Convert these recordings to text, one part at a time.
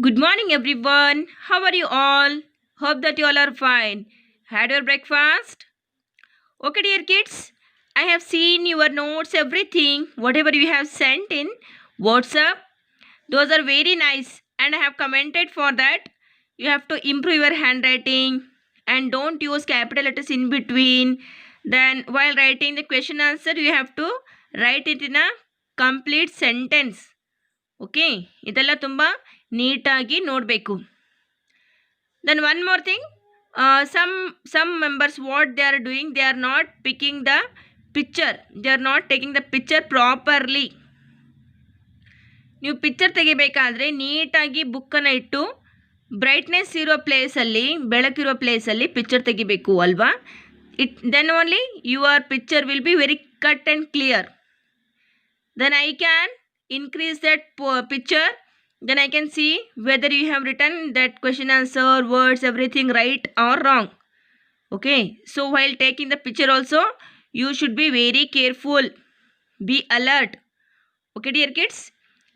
Good morning, everyone. How are you all? Hope that you all are fine. Had your breakfast? Okay, dear kids. I have seen your notes, everything, whatever you have sent in WhatsApp. Those are very nice, and I have commented for that. You have to improve your handwriting and don't use capital letters in between. Then, while writing the question answer, you have to write it in a complete sentence. Okay ಇದೆಲ್ಲ ತುಂಬ ನೀಟಾಗಿ ನೋಡಬೇಕು. Then one more thing, some members what they are doing, they are not picking the picture, they are not taking the picture properly. ನೀವು picture ತೆಗಿಬೇಕಾದ್ರೆ ನೀಟಾಗಿ ಬುಕ್ಕನ್ನು ಇಟ್ಟು brightness ಇರೋ ಪ್ಲೇಸಲ್ಲಿ, ಬೆಳಕಿರೋ ಪ್ಲೇಸಲ್ಲಿ ಪಿಕ್ಚರ್ ತೆಗಿಬೇಕು ಅಲ್ವಾ? Then only your picture will be very cut and clear. Then I can increase that picture, then I can see whether you have written that question answer words everything right or wrong. Okay, so while taking the picture also you should be very careful, be alert. Okay dear kids,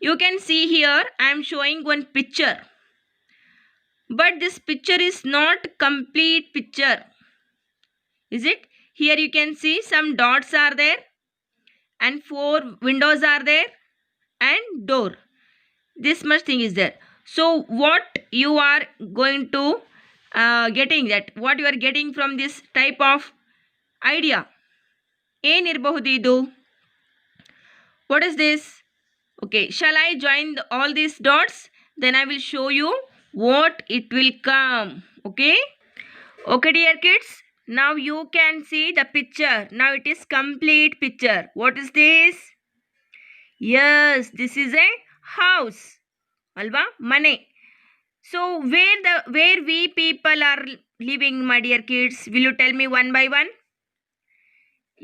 you can see here I am showing one picture, but this picture is not complete picture, is it? Here you can see some dots are there and 4 windows are there and door. This much thing is there. So what you are going to getting, that what you are getting from this type of idea, ಏನಿರಬಹುದು ಇದು? What is this? Okay, shall I join all these dots? Then I will show you what it will come. Okay, okay dear kids, now you can see the picture. Now it is complete picture. What is this? Yes, this is a house, alva, mane. So where we people are living, my dear kids? Will you tell me one by one?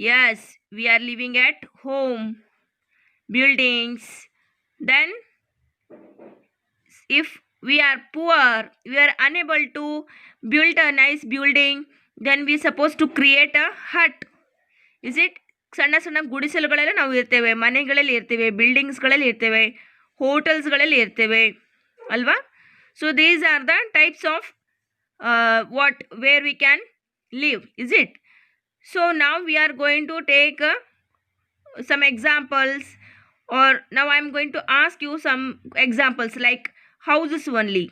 Yes, we are living at home, buildings. Then if we are poor, we are unable to build a nice building, then we supposed to create a hut, is it? ಸಣ್ಣ ಸಣ್ಣ ಗುಡಿಸಲುಗಳೆಲ್ಲ ನಾವು ಇರ್ತೇವೆ, ಮನೆಗಳಲ್ಲಿ ಇರ್ತೇವೆ, ಬಿಲ್ಡಿಂಗ್ಸ್ಗಳಲ್ಲಿ ಇರ್ತೇವೆ, ಹೋಟೆಲ್ಸ್ಗಳಲ್ಲಿ ಇರ್ತೇವೆ ಅಲ್ವಾ? So these are the types of what where we can live, is it? ಸೊ ನಾವು we are going to take some examples, or now I am going to ask you some examples like houses only.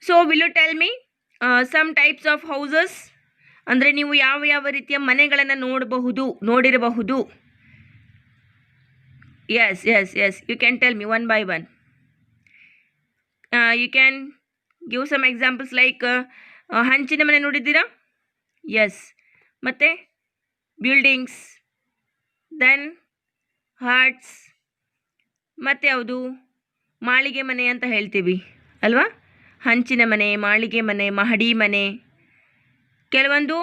So will you tell me some types of houses? ಅಂದರೆ ನೀವು ಯಾವ ಯಾವ ರೀತಿಯ ಮನೆಗಳನ್ನು ನೋಡಿರಬಹುದು? Yes, yes, yes, you can tell me one by one. You can give some examples like ಹಂಚಿನ ಮನೆ ನೋಡಿದ್ದೀರಾ? ಎಸ್. ಮತ್ತು ಬಿಲ್ಡಿಂಗ್ಸ್, ದೆನ್ ಹಟ್ಸ್, ಮತ್ತು ಯಾವುದು ಮಾಳಿಗೆ ಮನೆ ಅಂತ ಹೇಳ್ತೀವಿ ಅಲ್ವಾ? ಹಂಚಿನ ಮನೆ, ಮಾಳಿಗೆ ಮನೆ, ಮಹಡಿ ಮನೆ. ಕೆಲವೊಂದು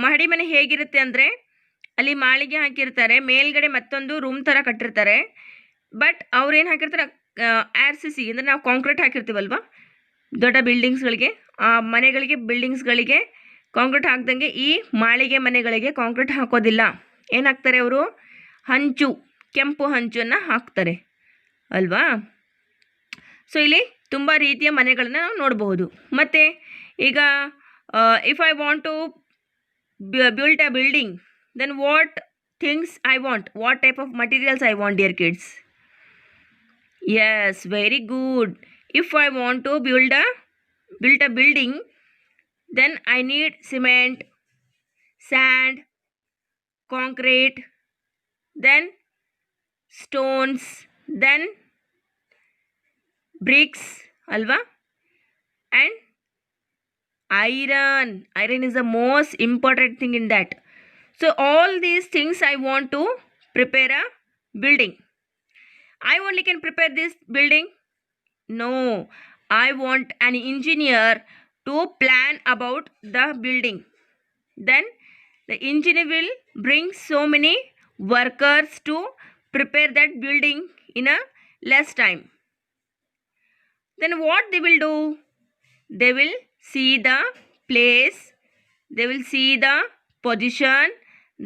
ಮಹಡಿ ಮನೆ ಹೇಗಿರುತ್ತೆ ಅಂದರೆ ಅಲ್ಲಿ ಮಾಳಿಗೆ ಹಾಕಿರ್ತಾರೆ, ಮೇಲ್ಗಡೆ ಮತ್ತೊಂದು ರೂಮ್ ಥರ ಕಟ್ಟಿರ್ತಾರೆ, ಬಟ್ ಅವ್ರೇನು ಹಾಕಿರ್ತಾರೆ, RCC ಅಂದರೆ ನಾವು ಕಾಂಕ್ರೀಟ್ ಹಾಕಿರ್ತೀವಲ್ವ ದೊಡ್ಡ ಬಿಲ್ಡಿಂಗ್ಸ್ಗಳಿಗೆ, ಆ ಮನೆಗಳಿಗೆ ಬಿಲ್ಡಿಂಗ್ಸ್ಗಳಿಗೆ ಕಾಂಕ್ರೀಟ್ ಹಾಕ್ದಂಗೆ ಈ ಮಾಳಿಗೆ ಮನೆಗಳಿಗೆ ಕಾಂಕ್ರೀಟ್ ಹಾಕೋದಿಲ್ಲ. ಏನು ಹಾಕ್ತಾರೆ ಅವರು? ಹಂಚು, ಕೆಂಪು ಹಂಚನ್ನು ಹಾಕ್ತಾರೆ ಅಲ್ವಾ? ಸೊ ಇಲ್ಲಿ ತುಂಬ ರೀತಿಯ ಮನೆಗಳನ್ನ ನಾವು ನೋಡಬಹುದು. ಮತ್ತು ಈಗ if I want to build a building, then what things I want, what type of materials I want, dear kids? Yes, very good. If I want to build a building, then I need cement, sand, concrete, then stones, then bricks alva, and iron is the most important thing in that. So all these things I want to prepare a building. I only can prepare this building? No, I want an engineer to plan about the building. Then the engineer will bring so many workers to prepare that building in a less time. Then what they will do? They will see the place, they will see the position,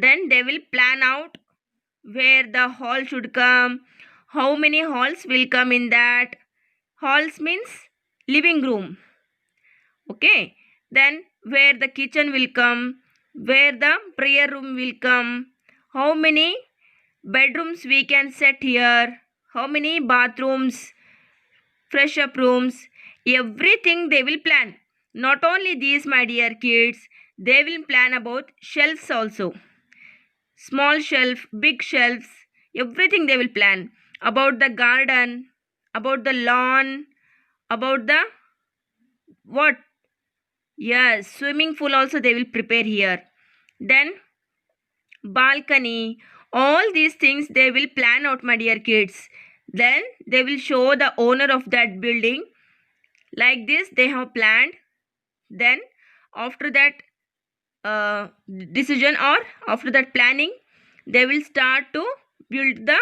then they will plan out where the hall should come, how many halls will come in that, Halls means living room. Okay. Then where the kitchen will come, where the prayer room will come, how many bedrooms we can set here, how many bathrooms, fresh up rooms, everything they will plan. Not only these, my dear kids, they will plan about shelves also. Small shelf, big shelves, everything they will plan. About the garden, about the lawn, about the what? Yes, swimming pool also they will prepare here. Then balcony, all these things they will plan out, my dear kids. Then they will show the owner of that building. Like this they have planned. Then after that decision or after that planning, they will start to build the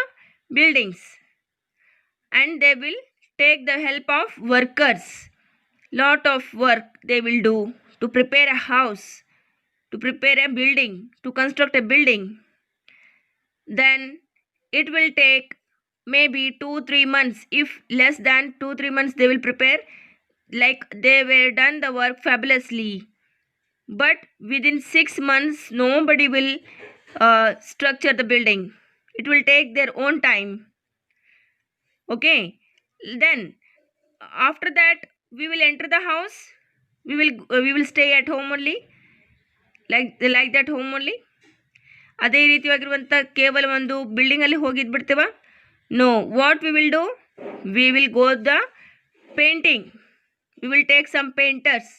buildings, and they will take the help of workers. Lot of work they will do to prepare a house, to prepare a building, to construct a building. Then it will take maybe 2-3 months. If less than 2-3 months they will prepare, like they were done the work fabulously. But within 6 months nobody will structure the building. It will take their own time. Okay. Then after that we will enter the house. We will stay at home only, like that home only. ಅದೇ ರೀತಿಯಾಗಿರುವಂಥ ಕೇವಲ ಒಂದು ಬಿಲ್ಡಿಂಗಲ್ಲಿ ಹೋಗಿದ್ಬಿಡ್ತೇವ? No, what we will do, we will go the painting. We will take some painters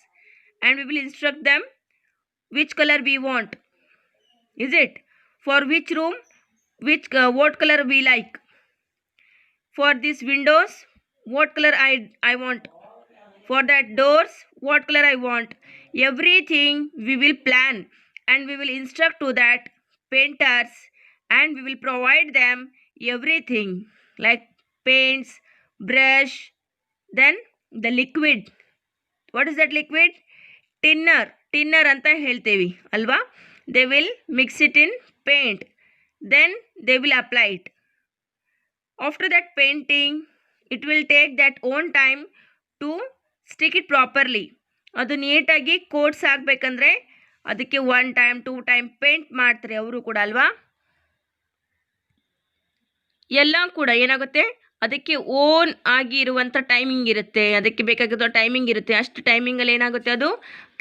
and we will instruct them which color we want. Is it? For which room, what color we like. For these windows, what color I want. For that doors, what color I want. Everything we will plan, and we will instruct to that painters, and we will provide them everything like paints, brush, then the liquid. What is that liquid? Tinner anta heltevi alva. They will mix it in paint, then they will apply it. After that painting, it will take that own time to stick it properly. ಅದು ನೀಟಾಗಿ quotes ಆಗಬೇಕಂದ್ರೆ ಅದಕ್ಕೆ 1 time 2 time paint ಮಾಡ್ತಾರೆ ಅವರು ಕೂಡ ಅಲ್ವಾ. ಎಲ್ಲ ಕೂಡ ಏನಾಗುತ್ತೆ, ಅದಕ್ಕೆ ಓನ್ ಆಗಿರುವಂಥ ಟೈಮಿಂಗ್ ಇರುತ್ತೆ, ಅದಕ್ಕೆ ಬೇಕಾಗಿರೋ ಟೈಮಿಂಗ್ ಇರುತ್ತೆ. ಅಷ್ಟು ಟೈಮಿಂಗಲ್ಲಿ ಏನಾಗುತ್ತೆ, ಅದು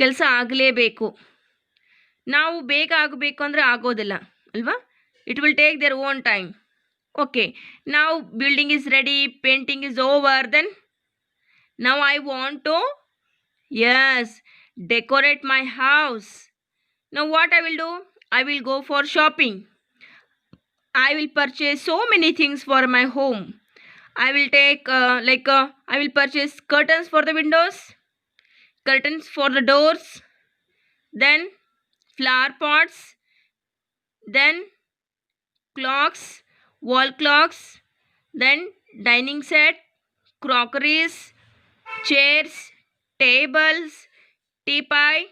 ಕೆಲಸ ಆಗಲೇಬೇಕು. ನಾವು ಬೇಗ ಆಗಬೇಕು ಅಂದರೆ ಆಗೋದಿಲ್ಲ ಅಲ್ವಾ. It will take their own time. Okay, ನಾವು building is ready, painting is over, then ನಾವು I want to decorate my house. Now what I will do? I will go for shopping. I will purchase so many things for my home. I will take I will purchase curtains for the windows, curtains for the doors, then flower pots, then clocks, wall clocks, then dining set, crockeries, chairs, tables, teapot,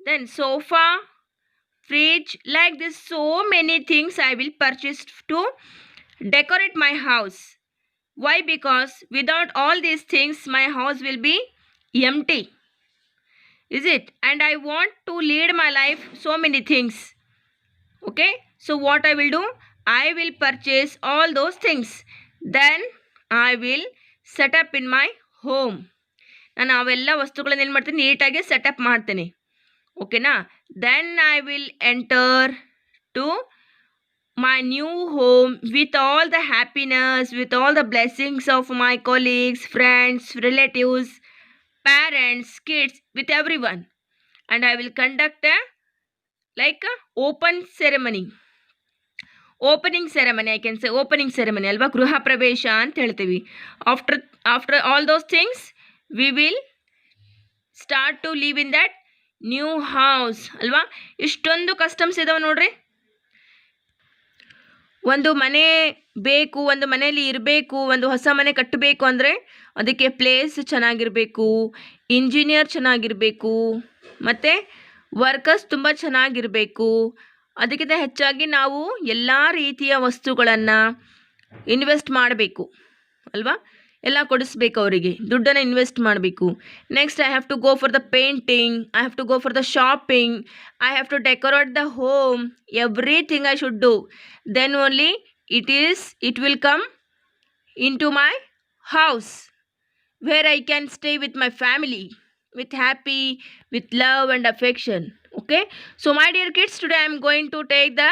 then sofa, fridge, like this so many things I will purchase to decorate my house. Why? Because without all these things my house will be empty. Is it? And I want to lead my life so many things. Okay, so what I will do? I will purchase all those things, then I will set up in my home. ನಾನು ಅವೆಲ್ಲ ವಸ್ತುಗಳನ್ನ ಏನು ಮಾಡ್ತೀನಿ, ನೀಟಾಗಿ setup ಮಾಡ್ತೀನಿ. ಓಕೆನಾ. Then I will enter to my new home with all the happiness, with all the blessings of my colleagues, friends, relatives, parents, kids, with everyone. And I will conduct a open ceremony. Opening ceremony, I can say opening ceremony ಅಲ್ವಾ, ಗೃಹ ಪ್ರವೇಶ ಅಂತ ಹೇಳ್ತೀವಿ. After all those things, we will start to live in that new house ಅಲ್ವಾ. ಇಷ್ಟೊಂದು customs ಇದಾವೆ ನೋಡ್ರಿ. ಒಂದು ಮನೆ ಬೇಕು, ಒಂದು ಮನೆಯಲ್ಲಿ ಇರಬೇಕು, ಒಂದು ಹೊಸ ಮನೆ ಕಟ್ಟಬೇಕು ಅಂದರೆ ಅದಕ್ಕೆ ಪ್ಲೇಸ್ ಚೆನ್ನಾಗಿರಬೇಕು, ಇಂಜಿನಿಯರ್ ಚೆನ್ನಾಗಿರಬೇಕು, ಮತ್ತು ವರ್ಕರ್ಸ್ ತುಂಬ ಚೆನ್ನಾಗಿರಬೇಕು. ಅದಕ್ಕಿಂತ ಹೆಚ್ಚಾಗಿ ನಾವು ಎಲ್ಲ ರೀತಿಯ ವಸ್ತುಗಳನ್ನು ಇನ್ವೆಸ್ಟ್ ಮಾಡಬೇಕು ಅಲ್ವಾ. ಎಲ್ಲ ಕೊಡಿಸ್ಬೇಕು ಅವರಿಗೆ, ದುಡ್ಡನ್ನು ಇನ್ವೆಸ್ಟ್ ಮಾಡಬೇಕು. Next I have to go for the painting, I have to go for the shopping, I have to decorate the home, everything I should do. Then only it will come into my house where I can stay with my family, with happy, with love and affection. Okay, so my dear kids, today I am going to take the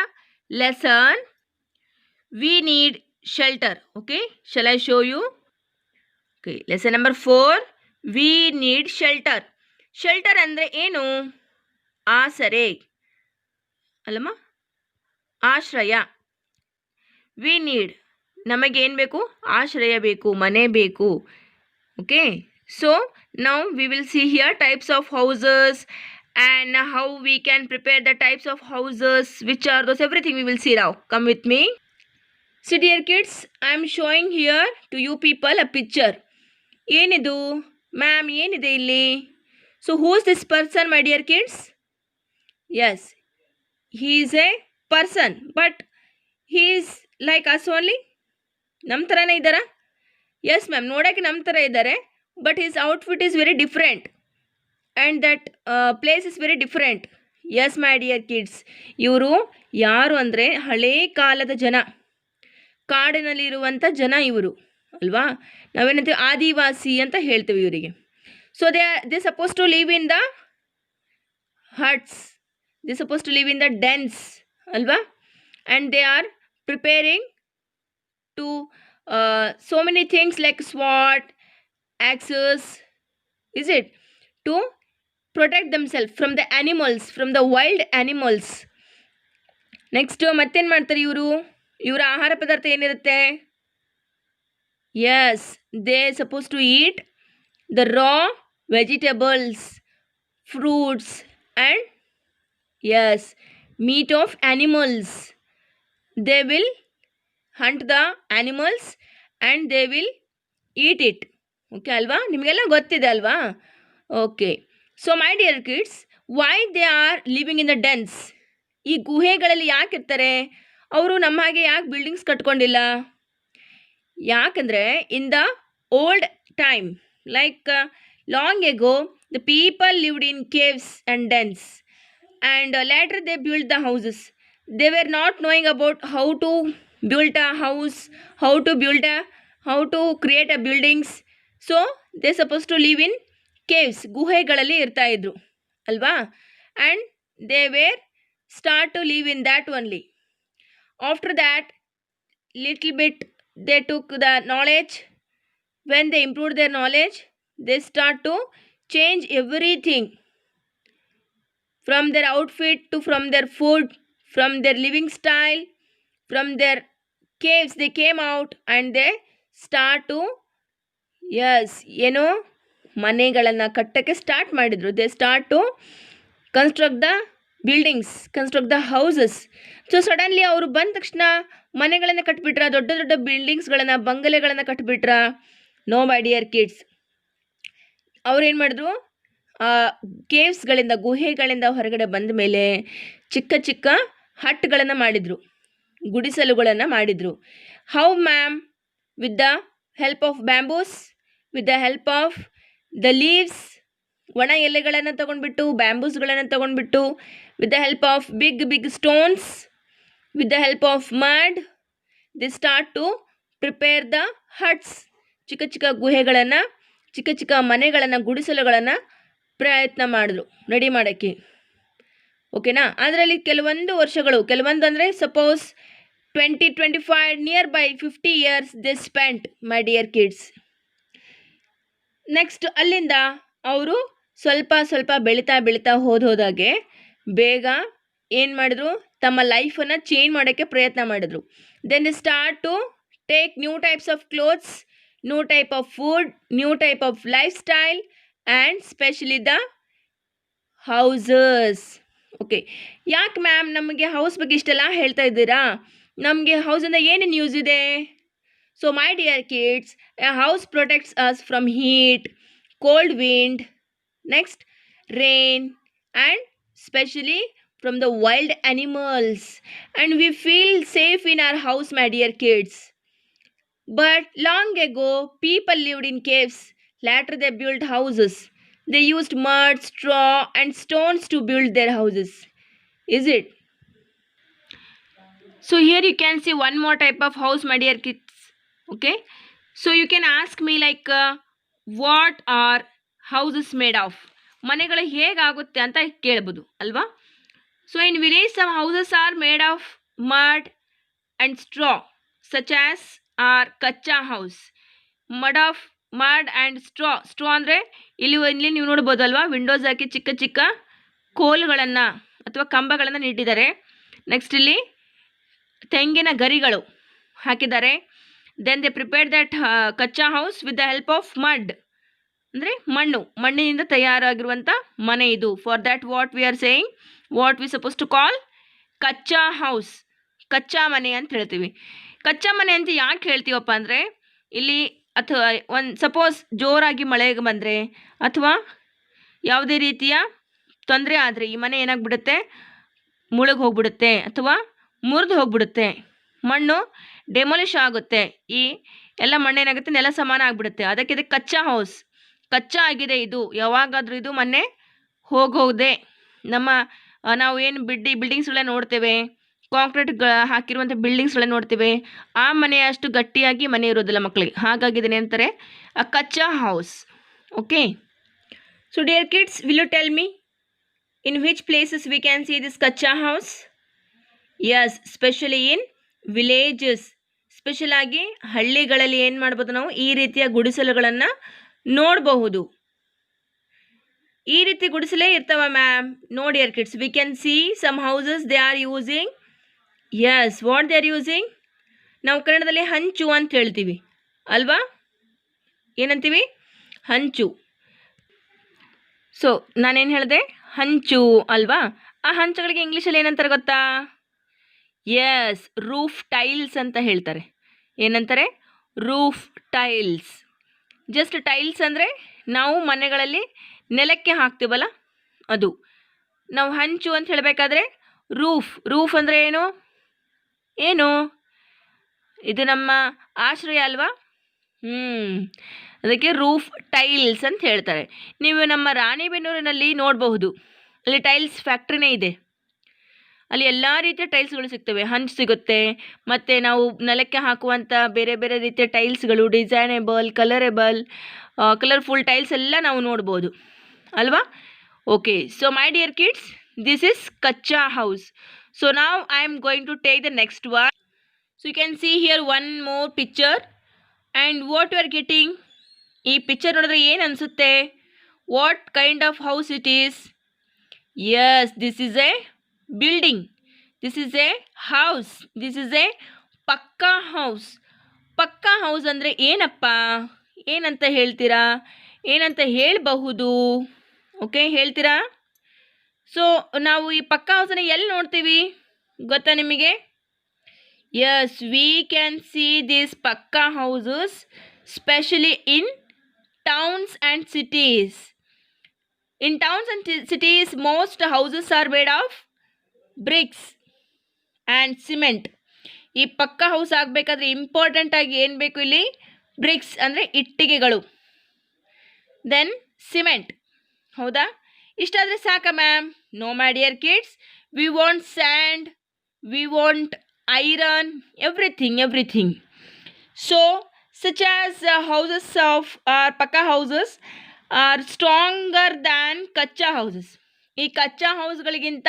lesson we need shelter. Okay, shall I show you? Okay, lesson number 4, we need shelter. Shelter ಅಂದರೆ ಏನು? ಆಸರೆ ಅಲ್ಲಮ್ಮ, ಆಶ್ರಯ. We need, ನಮಗೇನು ಬೇಕು? ಆಶ್ರಯ ಬೇಕು, ಮನೆ ಬೇಕು. Okay, so now we will see here types of houses and how we can prepare the types of houses, which are those, everything we will see now. Come with me. See dear kids, I am showing here to you people a picture. ಏನಿದು ma'am, ಏನಿದೆ ಇಲ್ಲಿ? So who is this person my dear kids? Yes, he is a person, but he is like us only. ನಮ್ಮ ಥರನೇ ಇದ್ದಾರಾ? Yes ma'am, ನೋಡೋಕ್ಕೆ ನಮ್ಮ ಥರ ಇದ್ದಾರೆ, but his outfit is very different and that place is very different. Yes my dear kids, ಇವರು ಯಾರು ಅಂದರೆ ಹಳೇ ಕಾಲದ ಜನ, ಕಾಡಿನಲ್ಲಿರುವಂಥ ಜನ ಇವರು ಅಲ್ವಾ. ನಾವೇನಂತೀವಿ ಆದಿವಾಸಿ ಅಂತ ಹೇಳ್ತೀವಿ ಇವರಿಗೆ. So they suppose to live in the huts, they suppose to live in the dens ಅಲ್ವಾ. And they are preparing to so many things like sword, axes, is it, to protect themselves from the animals, from the wild animals. Next ಮತ್ತೇನು ಮಾಡ್ತಾರೆ ಇವರು? ಇವರ ಆಹಾರ ಪದಾರ್ಥ ಏನಿರುತ್ತೆ? Yes, they suppose to eat the raw vegetables, fruits and yes meat of animals. They will hunt the animals and they will eat it. Okay ಅಲ್ವಾ, ನಿಮಗೆಲ್ಲ ಗೊತ್ತಿದೆ ಅಲ್ವಾ? Okay, so my dear kids, why they are living in the dens? ಈ ಗುಹೆಗಳಲ್ಲಿ ಯಾಕೆ ಇರ್ತಾರೆ ಅವರು? ನಮ್ಮ ಹಾಗೆ ಯಾಕೆ ಬಿಲ್ಡಿಂಗ್ಸ್ ಕಟ್ಕೊಂಡಿಲ್ಲ? ಯಾಕಂದರೆ in the old time, like long ago, the people lived in caves and dens and later they build the houses. They were not knowing about how to build a house, how to create a buildings. So they supposed to live in caves, ಗುಹೆಗಳಲ್ಲಿ ಇರ್ತಾ ಇದ್ರು ಅಲ್ವಾ. and they were start to live in that only. After that, little bit they took the knowledge. When they improved their knowledge, they start to change everything, from their outfit to from their food, from their living style, from their caves they came out and they start to ಮನೆಗಳನ್ನು ಕಟ್ಟಕ್ಕೆ start ಮಾಡಿದರು. They start to construct the buildings, construct the houses. So suddenly ಅವರು ಬಂದ ತಕ್ಷಣ ಮನೆಗಳನ್ನು ಕಟ್ಬಿಟ್ರ, ದೊಡ್ಡ ದೊಡ್ಡ ಬಿಲ್ಡಿಂಗ್ಸ್ಗಳನ್ನು, ಬಂಗಲೆಗಳನ್ನು ಕಟ್ಬಿಟ್ರ? ನೋ ಮೈ ಡಿಯರ್ ಕಿಡ್ಸ್, ಅವ್ರೇನು ಮಾಡಿದ್ರು? ಕೇವ್ಸ್ಗಳಿಂದ, ಗುಹೆಗಳಿಂದ ಹೊರಗಡೆ ಬಂದ ಮೇಲೆ ಚಿಕ್ಕ ಚಿಕ್ಕ ಹಟ್ಗಳನ್ನು ಮಾಡಿದರು, ಗುಡಿಸಲುಗಳನ್ನು ಮಾಡಿದರು. How ma'am? With the help of bamboos, with the help of the leaves, ಒಣ ಎಲೆಗಳನ್ನು ತೊಗೊಂಡ್ಬಿಟ್ಟು, ಬ್ಯಾಂಬೂಸ್ಗಳನ್ನು ತೊಗೊಂಡ್ಬಿಟ್ಟು, with the help of big stones, with the help of mud, they start to prepare the huts. ಚಿಕ್ಕ ಚಿಕ್ಕ ಗುಹೆಗಳನ್ನು, ಚಿಕ್ಕ ಚಿಕ್ಕ ಮನೆಗಳನ್ನು, ಗುಡಿಸಲುಗಳನ್ನು ಪ್ರಯತ್ನ ಮಾಡಿದ್ರು ರೆಡಿ ಮಾಡೋಕ್ಕೆ. ಓಕೆನಾ? ಅದರಲ್ಲಿ ಕೆಲವೊಂದು ವರ್ಷಗಳು, ಕೆಲವೊಂದು ಅಂದರೆ suppose 20-25 near by 50 years they spent my dear kids. Next ಅಲ್ಲಿಂದ ಅವರು ಸ್ವಲ್ಪ ಸ್ವಲ್ಪ ಬೆಳೀತಾ ಹೋದಾಗೆ ಬೇಗ ಏನು ಮಾಡಿದ್ರು? ತಮ್ಮ ಲೈಫನ್ನು ಚೇಂಜ್ ಮಾಡೋಕ್ಕೆ ಪ್ರಯತ್ನ ಮಾಡಿದ್ರು. Then they start to take new types of clothes, new type of food, new type of life style and specially the houses. Okay, ಯಾಕೆ ಮ್ಯಾಮ್ ನಮಗೆ ಹೌಸ್ ಬಗ್ಗೆ ಇಷ್ಟೆಲ್ಲ ಹೇಳ್ತಾ ಇದ್ದೀರಾ? ನಮಗೆ ಹೌಸಿಂದ ಏನೇನು ಯೂಸ್ ಇದೆ? So my dear kids, a house protects us from heat, cold wind, next rain and specially from the wild animals. And we feel safe in our house my dear kids. But long ago, people lived in caves. Later, they built houses. They used mud, straw, and stones to build their houses. Is it? So here you can see one more type of house, my dear kids. Okay. So you can ask me like, what are houses made of? ಮನೆಗಳು ಹೇಗಾಗುತ್ತೆ ಅಂತ ಕೇಳ್ಬೋದು ಅಲ್ವಾ. So in village some houses are made of mud and straw such as are kachcha house. Mud and straw ಅಂದರೆ ಇಲ್ಲಿ ನೀವು ನೋಡ್ಬೋದು ಅಲ್ವಾ, ವಿಂಡೋಸ್ ಹಾಕಿ ಚಿಕ್ಕ ಚಿಕ್ಕ ಕೋಲುಗಳನ್ನು ಅಥವಾ ಕಂಬಗಳನ್ನು ನೀಟ್ಟಿದ್ದಾರೆ. ನೆಕ್ಸ್ಟ್ ಇಲ್ಲಿ ತೆಂಗಿನ ಗರಿಗಳು ಹಾಕಿದ್ದಾರೆ. Then they prepare that kachcha house with the help of mud ಅಂದರೆ ಮಣ್ಣಿನಿಂದ ತಯಾರಾಗಿರುವಂಥ ಮನೆ ಇದು. For that what we are saying, what we suppose to call kachcha house, ಕಚ್ಚಾ ಮನೆ ಅಂತ ಹೇಳ್ತೀವಿ. ಕಚ್ಚಾ ಮನೆ ಅಂತ ಯಾಕೆ ಹೇಳ್ತೀವಪ್ಪ ಅಂದರೆ, ಇಲ್ಲಿ ಅಥವಾ ಸಪೋಸ್ ಜೋರಾಗಿ ಮಳೆ ಬಂದರೆ ಅಥವಾ ಯಾವುದೇ ರೀತಿಯ ತೊಂದರೆ ಆದರೆ ಈ ಮನೆ ಏನಾಗ್ಬಿಡುತ್ತೆ, ಮುಳುಗಿ ಹೋಗ್ಬಿಡುತ್ತೆ ಅಥವಾ ಮುರಿದು ಹೋಗ್ಬಿಡುತ್ತೆ, ಮಣ್ಣು ಡೆಮೊಲಿಷ್ ಆಗುತ್ತೆ, ಈ ಎಲ್ಲ ಮಣ್ಣೇನಾಗುತ್ತೆ, ನೆಲ ಸಮಾನ ಆಗಿಬಿಡುತ್ತೆ. ಅದಕ್ಕೆ ಇದು ಕಚ್ಚಾ ಹೌಸ್, ಕಚ್ಚಾ ಆಗಿದೆ ಇದು, ಯಾವಾಗಾದರೂ ಇದು ಮನೆ ಹೋಗೋದೆ. ನಾವು ಏನು ಬಿಲ್ಡಿಂಗ್ಸ್ಗಳನ್ನ ನೋಡ್ತೇವೆ, ಕಾಂಕ್ರೀಟ್ ಹಾಕಿರುವಂಥ ಬಿಲ್ಡಿಂಗ್ಸ್ಗಳನ್ನ ನೋಡ್ತೇವೆ, ಆ ಮನೆ ಅಷ್ಟು ಗಟ್ಟಿಯಾಗಿ ಮನೆ ಇರೋದಿಲ್ಲ ಮಕ್ಕಳಿಗೆ. ಹಾಗಾಗಿ ಇದನ್ನ ಏನಂತಾರೆ, a kachcha house. Okay. So dear kids, will you tell me in which places we can see this kachcha house? Yes, specially in villages. Special ಆಗಿ ಹಳ್ಳಿಗಳಲ್ಲಿ ಏನು ಮಾಡ್ಬೋದು, ನಾವು ಈ ರೀತಿಯ ಗುಡಿಸಲುಗಳನ್ನು ನೋಡಬಹುದು. ಈ ರೀತಿ ಗುಡಿಸಲೇ ಇರ್ತಾವ ಮ್ಯಾಮ್. ನೋಡಿ dear kids, we can see some houses they are using. Yes, what they are using? ನಾವು ಕನ್ನಡದಲ್ಲಿ ಹಂಚು ಅಂತ ಹೇಳ್ತೀವಿ ಅಲ್ವಾ. ಏನಂತೀವಿ? ಹಂಚು. ಸೊ ನಾನೇನು ಹೇಳಿದೆ? ಹಂಚು ಅಲ್ವಾ. ಆ ಹಂಚುಗಳಿಗೆ ಇಂಗ್ಲೀಷಲ್ಲಿ ಏನಂತಾರೆ ಗೊತ್ತಾ? ಯಸ್, ರೂಫ್ ಟೈಲ್ಸ್ ಅಂತ ಹೇಳ್ತಾರೆ. ಏನಂತಾರೆ? Roof tiles. ಜಸ್ಟ್ ಟೈಲ್ಸ್ ಅಂದರೆ ನಾವು ಮನೆಗಳಲ್ಲಿ ನೆಲಕ್ಕೆ ಹಾಕ್ತೀವಲ್ಲ ಅದು. ನಾವು ಹಂಚು ಅಂತ ಹೇಳಬೇಕಾದ್ರೆ ರೂಫ್ ಅಂದರೆ ಏನು? ಇದು ನಮ್ಮ ಆಶ್ರಯ ಅಲ್ವಾ. ಅದಕ್ಕೆ ರೂಫ್ ಟೈಲ್ಸ್ ಅಂತ ಹೇಳ್ತಾರೆ. ನೀವು ನಮ್ಮ ರಾಣಿಬೆನ್ನೂರಿನಲ್ಲಿ ನೋಡಬಹುದು, ಅಲ್ಲಿ ಟೈಲ್ಸ್ ಫ್ಯಾಕ್ಟ್ರಿನೇ ಇದೆ. ಅಲ್ಲಿ ಎಲ್ಲ ರೀತಿಯ ಟೈಲ್ಸ್ಗಳು ಸಿಗ್ತವೆ. ಹಂಚು ಸಿಗುತ್ತೆ, ಮತ್ತು ನಾವು ನೆಲಕ್ಕೆ ಹಾಕುವಂಥ ಬೇರೆ ಬೇರೆ ರೀತಿಯ ಟೈಲ್ಸ್ಗಳು, ಡಿಸೈನೇಬಲ್, ಕಲರ್ಫುಲ್ ಟೈಲ್ಸ್ ಎಲ್ಲ ನಾವು ನೋಡ್ಬೋದು ಅಲ್ವಾ. Okay. So my dear kids, this is kachcha house. So ನಾವು I am going to take the next one. So you can see here one more picture and what you are getting. ಈ picture ನೋಡಿದ್ರೆ ಏನು ಅನಿಸುತ್ತೆ? What kind of house it is? Yes, this is a building. This is a house. This is a pakka house. Pakka house ಅಂದರೆ ಏನಪ್ಪ? ಏನಂತ ಹೇಳ್ತೀರಾ? ಏನಂತ ಹೇಳಬಹುದು? ಓಕೆ, ಹೇಳ್ತೀರಾ? ಸೊ ನಾವು ಈ ಪಕ್ಕಾ ಹೌಸನ್ನು ಎಲ್ಲಿ ನೋಡ್ತೀವಿ ಗೊತ್ತಾ ನಿಮಗೆ? Yes, we can see this pakka houses specially in towns and cities. In towns and cities most houses are made of bricks and cement. ಈ ಪಕ್ಕಾ ಹೌಸ್ ಆಗಬೇಕಾದ್ರೆ ಇಂಪಾರ್ಟೆಂಟಾಗಿ ಏನು ಬೇಕು ಇಲ್ಲಿ? ಬ್ರಿಕ್ಸ್ ಅಂದರೆ ಇಟ್ಟಿಗೆಗಳು, ದೆನ್ ಸಿಮೆಂಟ್. ಹೌದಾ? ಇಷ್ಟಾದರೆ ಸಾಕಾ ma'am? No my dear kids, we want sand, we want iron, everything. So such as houses of pakka houses are stronger than kachcha houses. ಈ ಕಚ್ಚಾ ಹೌಸ್ಗಳಿಗಿಂತ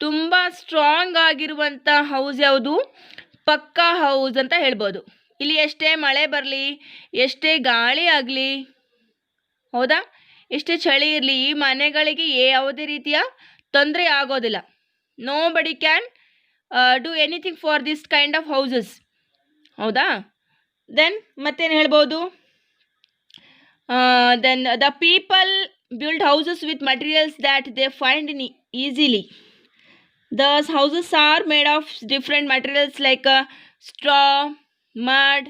ತುಂಬ ಸ್ಟ್ರಾಂಗ್ ಆಗಿರುವಂಥ ಹೌಸ್ ಯಾವುದು? ಪಕ್ಕಾ ಹೌಸ್ ಅಂತ ಹೇಳ್ಬೋದು. ಇಲ್ಲಿ ಎಷ್ಟೇ ಮಳೆ ಬರಲಿ, ಎಷ್ಟೇ ಗಾಳಿ ಆಗಲಿ, ಹೌದಾ, ಎಷ್ಟೇ ಚಳಿ ಇರಲಿ, ಈ ಮನೆಗಳಿಗೆ ಯಾವುದೇ ರೀತಿಯ ತೊಂದರೆ ಆಗೋದಿಲ್ಲ. Nobody can do anything for this kind of houses. ಹೌದಾ? ದೆನ್ ಮತ್ತೇನು ಹೇಳ್ಬೋದು? Then the people build houses with materials that they find in easily. Thus houses are made of different materials like straw, mud,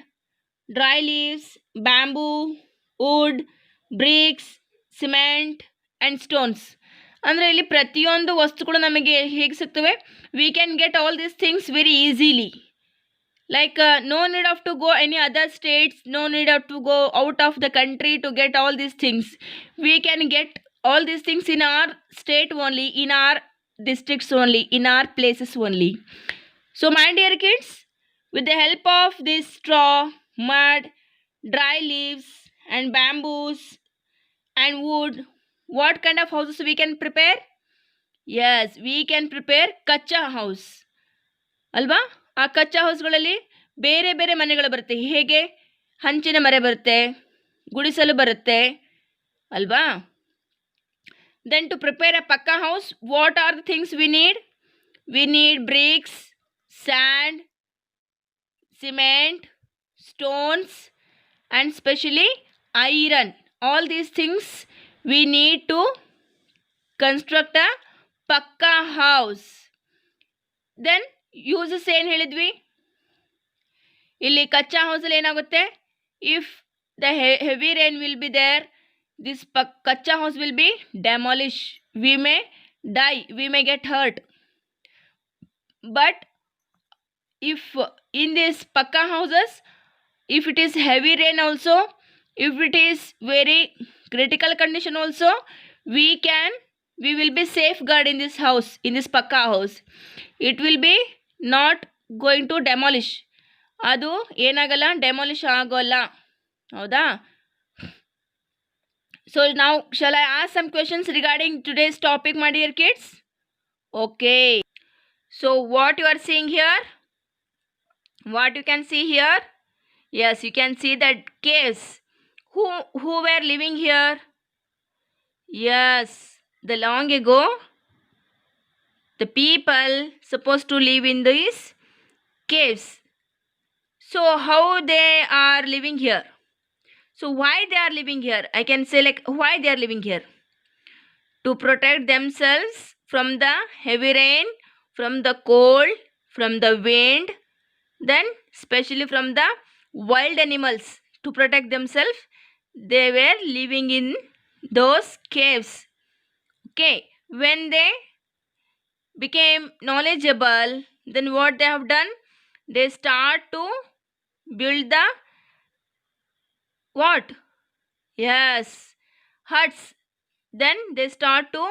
dry leaves, bamboo, wood, bricks, cement and stones. ಅಂದರೆ ಇಲ್ಲಿ ಪ್ರತಿಯೊಂದು ವಸ್ತುಗಳು ನಮಗೆ ಹೇಗೆ ಸಿಗ್ತವೆ? We can get all these things very easily. Like no need of to go any other states, no need of to go out of the country to get all these things. We can get all these things in our state only, in our districts only, in our places only. So my dear kids, with the help of this straw, mud, dry leaves and bamboos and wood, what kind of houses we can prepare? Yes, we can prepare kacha house ಅಲ್ವಾ. ಆ ಕಚ್ಚಾ ಹೌಸ್ಗಳಲ್ಲಿ ಬೇರೆ ಬೇರೆ ಮನೆಗಳು ಬರುತ್ತೆ. ಹೇಗೆ? ಹಂಚಿನ ಮನೆ ಬರುತ್ತೆ, ಗುಡಿಸಲು ಬರುತ್ತೆ ಅಲ್ವಾ. Then to prepare a pakka house, what are the things we need? We need bricks, sand, cement, stones and specially iron. All these things we need to construct a pakka house. Then uses ಏನು ಹೇಳಿದ್ವಿ ಇಲ್ಲಿ? ಕಚ್ಚಾ ಹೌಸಲ್ಲಿ ಏನಾಗುತ್ತೆ? If the heavy rain will be there, this kachcha house will be demolish. We may die, we may get hurt. But if in this pakka houses, if it is heavy rain also, if it is very critical condition also, we will be safeguard in this house, in this pakka house. It will be not going to demolish. ಅದು ಏನಾಗಲ್ಲ, demolish ಆಗೋಲ್ಲ. ಹೌದಾ? So now shall I ask some questions regarding today's topic, my dear kids? Okay. So what you are seeing here? What you can see here? Yes, you can see that caves. Who were living here? Yes, the long ago, the people supposed to live in these caves. So how they are living here? So why they are living here? I can say like why they are living here? To protect themselves from the heavy rain, from the cold, from the wind, then especially from the wild animals. To protect themselves, they were living in those caves. Okay, when they became knowledgeable, then what they have done? They start to build the what? Yes, huts. Then they start to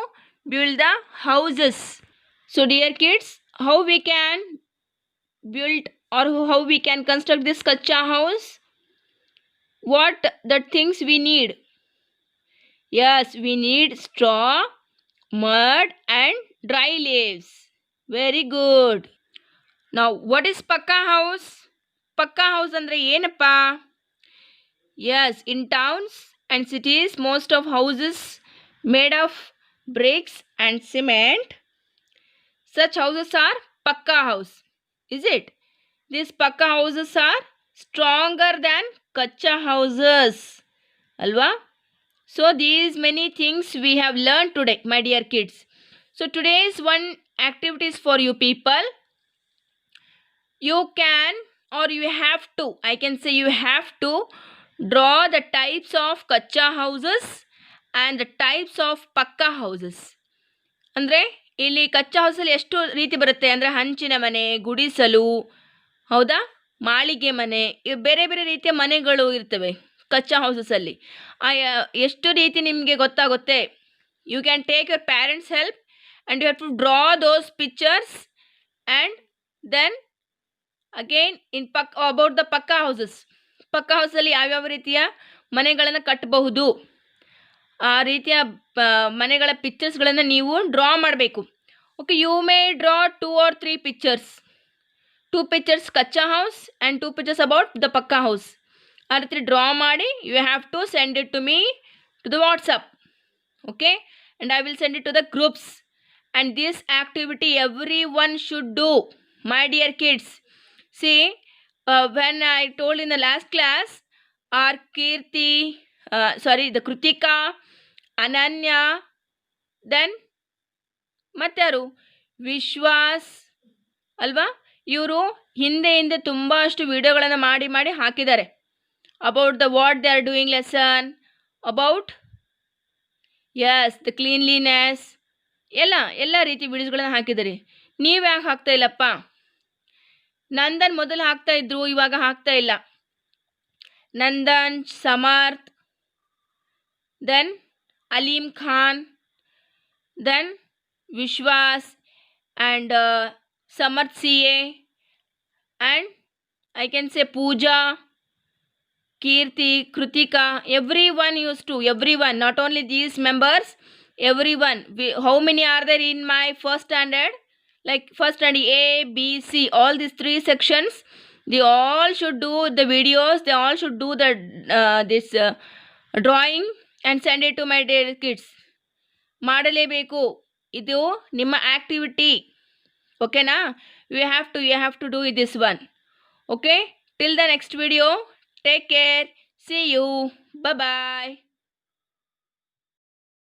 build the houses. So dear kids, how we can build or how we can construct this kacha house? What the things we need? Yes, we need straw, mud and dry leaves. Very good. Now what is pakka house? Pakka house andre ಏನಪ್ಪ? Yes, in towns and cities, most of houses made of bricks and cement. Such houses are pakka house. Is it? These pakka houses are stronger than kacha houses. Alva? So these many things we have learned today, my dear kids. So today's one activities for you people. You can or you have to, I can say you have to draw the types of kacha houses and the types of pakka houses. ಅಂದರೆ ಇಲ್ಲಿ ಕಚ್ಚಾ ಹೌಸಲ್ಲಿ ಎಷ್ಟು ರೀತಿ ಬರುತ್ತೆ ಅಂದರೆ ಹಂಚಿನ ಮನೆ, ಗುಡಿಸಲು, ಹೌದಾ, ಮಾಳಿಗೆ ಮನೆ, ಬೇರೆ ಬೇರೆ ರೀತಿಯ ಮನೆಗಳು ಇರ್ತವೆ ಕಚ್ಚಾ ಹೌಸಸಲ್ಲಿ. ಎಷ್ಟು ರೀತಿ ನಿಮಗೆ ಗೊತ್ತಾಗುತ್ತೆ? You can take your parents help and you have to draw those pictures and then again in about the pakka houses. Pakka ಹೌಸಲ್ಲಿ ಯಾವ್ಯಾವ ರೀತಿಯ ಮನೆಗಳನ್ನು ಕಟ್ಟಬಹುದು, ಆ ರೀತಿಯ ಮನೆಗಳ ಪಿಕ್ಚರ್ಸ್ಗಳನ್ನು ನೀವು ಡ್ರಾ ಮಾಡಬೇಕು. Okay, you may draw 2 or 3 pictures. 2 pictures kachcha house and 2 pictures about the pakka house. ಆ ರೀತಿ ಡ್ರಾ ಮಾಡಿ you have to send it to me to the WhatsApp. Okay, and I will send it to the groups. And this activity every one should do, my dear kids. See, when I told in the last class, our Kirti, the Krutika, Ananya, then ಮತ್ತಾರು ವಿಶ್ವಾಸ್ ಅಲ್ವಾ, ಇವರು ಹಿಂದೆ ತುಂಬ ಅಷ್ಟು ವಿಡಿಯೋಗಳನ್ನು ಮಾಡಿ ಹಾಕಿದ್ದಾರೆ. About the what they are doing lesson, about yes the cleanliness, ಎಲ್ಲ ರೀತಿ ವಿಡಿಯೋಸ್ಗಳನ್ನು ಹಾಕಿದ್ದಾರೆ. ನೀವು ಯಾಕೆ ಹಾಕ್ತಾ ಇಲ್ಲಪ್ಪ? ನಂದನ್ ಮೊದಲು ಹಾಕ್ತಾ ಇದ್ರು, ಇವಾಗ ಹಾಕ್ತಾ ಇಲ್ಲ. Nandan, Samarth, then Aleem Khan, then Vishwas and Samarth CA, and I can say Pooja, Kirti, Krutika, everyone used to, everyone, not only these members, everyone. How many are there in my first standard? Like first standard A, B, C, all these 3 sections, they all should do the videos, they all should do the this drawing and send it to my dear kids. ಮಾಡಲೇಬೇಕು, ಇದು ನಿಮ್ಮ activity. ಓಕೆನಾ? you have to do this one. Okay, till the next video, take care, see you, bye bye.